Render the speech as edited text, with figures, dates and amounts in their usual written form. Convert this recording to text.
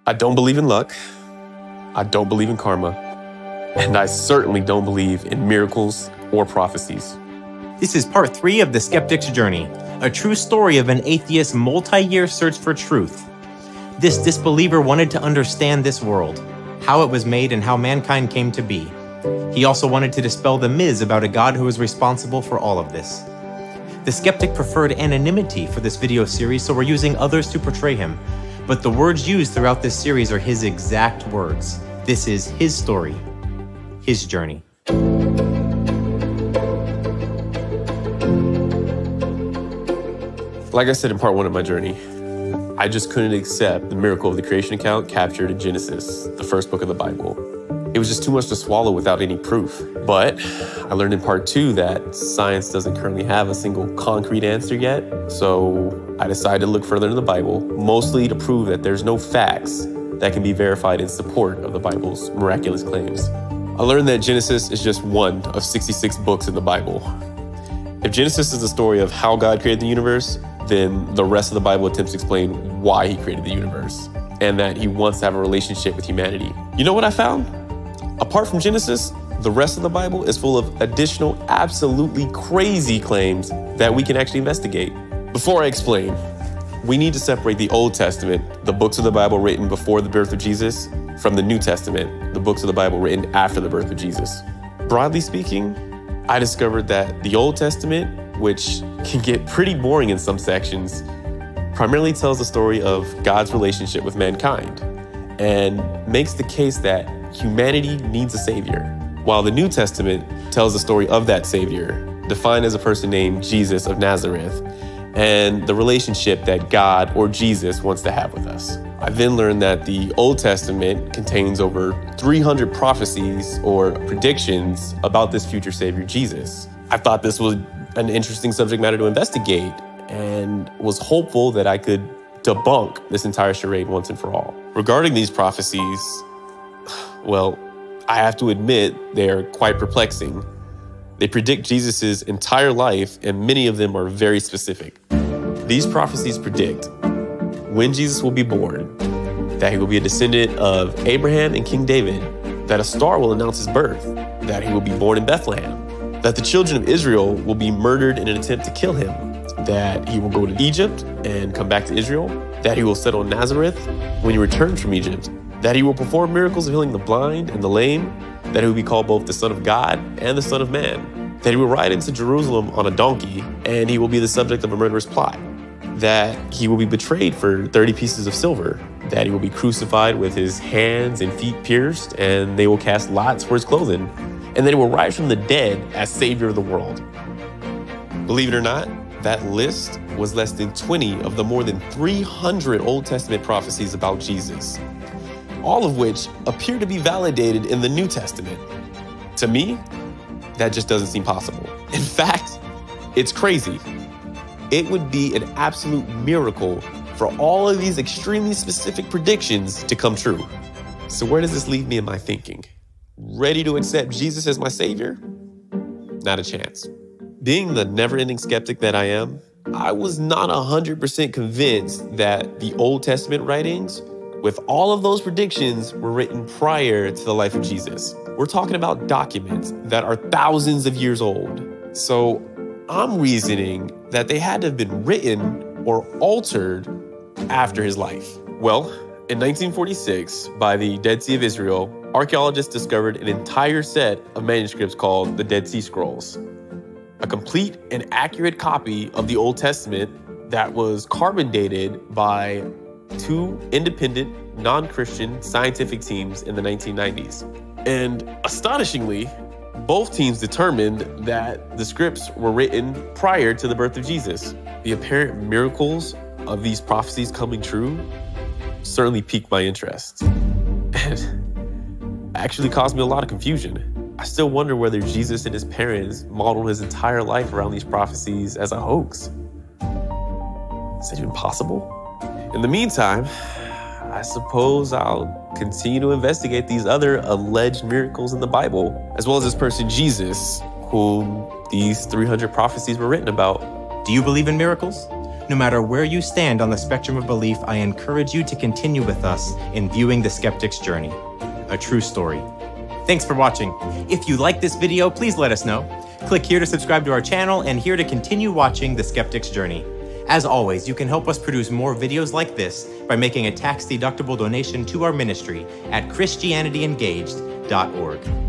I don't believe in luck. I don't believe in karma. And I certainly don't believe in miracles or prophecies. This is part 3 of the Skeptic's Journey, a true story of an atheist's multi-year search for truth. This disbeliever wanted to understand this world, how it was made and how mankind came to be. He also wanted to dispel the myths about a God who was responsible for all of this. The skeptic preferred anonymity for this video series, so we're using others to portray him. But the words used throughout this series are his exact words. This is his story, his journey. Like I said in part 1 of my journey, I just couldn't accept the miracle of the creation account captured in Genesis, the first book of the Bible. It was just too much to swallow without any proof. But I learned in part 2 that science doesn't currently have a single concrete answer yet. So I decided to look further in the Bible, mostly to prove that there's no facts that can be verified in support of the Bible's miraculous claims. I learned that Genesis is just one of 66 books in the Bible. If Genesis is the story of how God created the universe, then the rest of the Bible attempts to explain why he created the universe and that he wants to have a relationship with humanity. You know what I found? Apart from Genesis, the rest of the Bible is full of additional, absolutely crazy claims that we can actually investigate. Before I explain, we need to separate the Old Testament, the books of the Bible written before the birth of Jesus, from the New Testament, the books of the Bible written after the birth of Jesus. Broadly speaking, I discovered that the Old Testament, which can get pretty boring in some sections, primarily tells the story of God's relationship with mankind and makes the case that humanity needs a savior, while the New Testament tells the story of that savior, defined as a person named Jesus of Nazareth, and the relationship that God or Jesus wants to have with us. I then learned that the Old Testament contains over 300 prophecies or predictions about this future savior, Jesus. I thought this was an interesting subject matter to investigate and was hopeful that I could debunk this entire charade once and for all. Regarding these prophecies, well, I have to admit they're quite perplexing. They predict Jesus's entire life, and many of them are very specific. These prophecies predict when Jesus will be born, that he will be a descendant of Abraham and King David, that a star will announce his birth, that he will be born in Bethlehem, that the children of Israel will be murdered in an attempt to kill him, that he will go to Egypt and come back to Israel, that he will settle in Nazareth when he returns from Egypt, that he will perform miracles of healing the blind and the lame, that he will be called both the Son of God and the Son of Man, that he will ride into Jerusalem on a donkey and he will be the subject of a murderous plot, that he will be betrayed for 30 pieces of silver, that he will be crucified with his hands and feet pierced and they will cast lots for his clothing, and that he will rise from the dead as Savior of the world. Believe it or not, that list was less than 20 of the more than 300 Old Testament prophecies about Jesus, all of which appear to be validated in the New Testament. To me, that just doesn't seem possible. In fact, it's crazy. It would be an absolute miracle for all of these extremely specific predictions to come true. So where does this leave me in my thinking? Ready to accept Jesus as my savior? Not a chance. Being the never-ending skeptic that I am, I was not 100% convinced that the Old Testament writings, with all of those predictions, were written prior to the life of Jesus. We're talking about documents that are thousands of years old. So I'm reasoning that they had to have been written or altered after his life. Well, in 1946, by the Dead Sea of Israel, archaeologists discovered an entire set of manuscripts called the Dead Sea Scrolls, a complete and accurate copy of the Old Testament that was carbon dated by 2 independent, non-Christian scientific teams in the 1990s. And astonishingly, both teams determined that the scripts were written prior to the birth of Jesus. The apparent miracles of these prophecies coming true certainly piqued my interest and actually caused me a lot of confusion. I still wonder whether Jesus and his parents modeled his entire life around these prophecies as a hoax. Is that even possible? In the meantime, I suppose I'll continue to investigate these other alleged miracles in the Bible, as well as this person Jesus, whom these 300 prophecies were written about. Do you believe in miracles? No matter where you stand on the spectrum of belief, I encourage you to continue with us in viewing the skeptic's journey, a true story. Thanks for watching. If you like this video, please let us know. Click here to subscribe to our channel and here to continue watching the skeptic's journey. As always, you can help us produce more videos like this by making a tax-deductible donation to our ministry at christianityengaged.org.